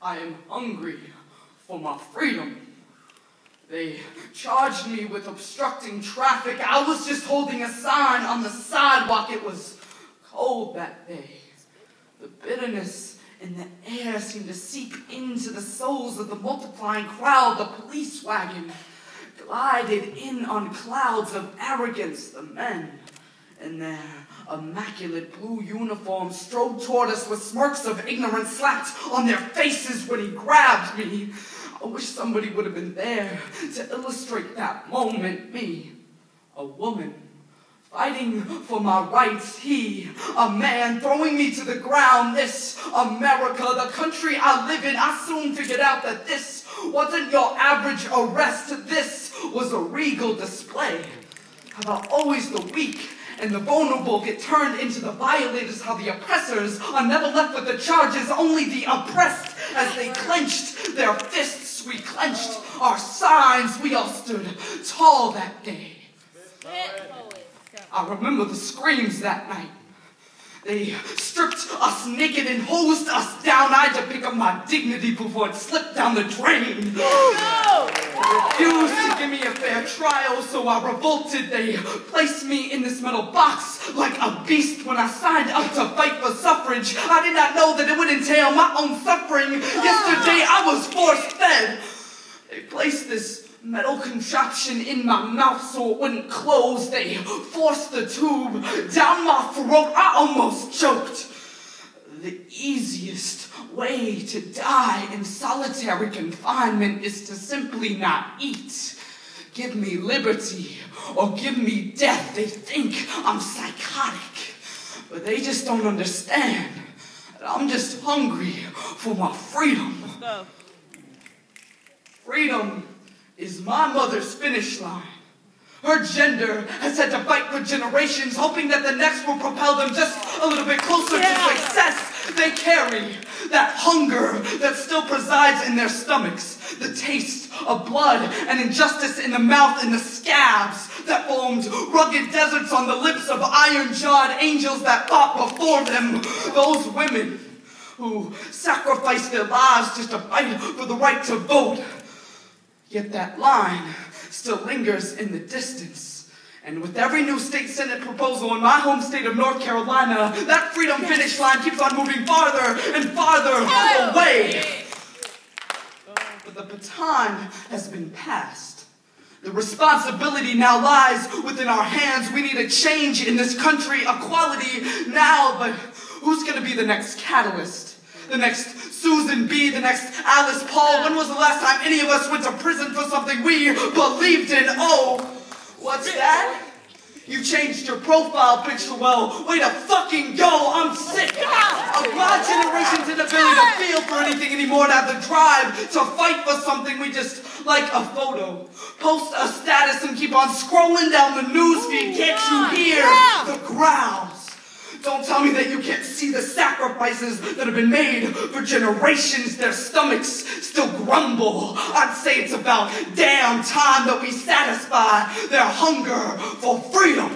I am hungry for my freedom. They charged me with obstructing traffic. I was just holding a sign on the sidewalk. It was cold that day. The bitterness in the air seemed to seep into the souls of the multiplying crowd. The police wagon glided in on clouds of arrogance. The men in their immaculate blue uniforms strode toward us with smirks of ignorance slapped on their faces when he grabbed me. I wish somebody would have been there to illustrate that moment. Me, a woman, fighting for my rights. He, a man, throwing me to the ground. This America, the country I live in. I soon figured out that this wasn't your average arrest. This was a regal display. How always the weak and the vulnerable get turned into the violators, how the oppressors are never left with the charges, only the oppressed. As they clenched their fists, we clenched our signs. We all stood tall that day. I remember the screams that night. They stripped us naked and hosed us down. I had to pick up my dignity before it slipped down the drain. No! They refused to give me a fair trial, so I revolted. They placed me in this metal box like a beast. When I signed up to fight for suffrage, I did not know that it would entail my own suffering. Yesterday I was force-fed. They placed this metal contraption in my mouth so it wouldn't close. They forced the tube down my throat. I almost choked. The easiest way to die in solitary confinement is to simply not eat. Give me liberty or give me death. They think I'm psychotic, but they just don't understand that I'm just hungry for my freedom. Freedom is my mother's finish line. Her gender has had to fight for generations, hoping that the next will propel them just a little bit closer to success. They carry that hunger that still presides in their stomachs, the taste of blood and injustice in the mouth and the scabs that formed rugged deserts on the lips of iron-jawed angels that fought before them. Those women who sacrificed their lives just to fight for the right to vote. Yet that line still lingers in the distance. And with every new state senate proposal in my home state of North Carolina, that freedom finish line keeps on moving farther and farther away. But the baton has been passed. The responsibility now lies within our hands. We need a change in this country, equality now, but who's going to be the next catalyst? The next Susan B., the next Alice Paul. When was the last time any of us went to prison for something we believed in? Oh, what's that? You changed your profile picture. Well, way to fucking go. I'm sick of my generation's inability to feel for anything anymore, to have the drive to fight for something. We just like a photo, post a status, and keep on scrolling down the newsfeed. Can't you hear the growls? Don't tell me that you can't see the sacrifices that have been made for generations. Their stomachs still grumble. I'd say it's about damn time that we satisfy their hunger for freedom.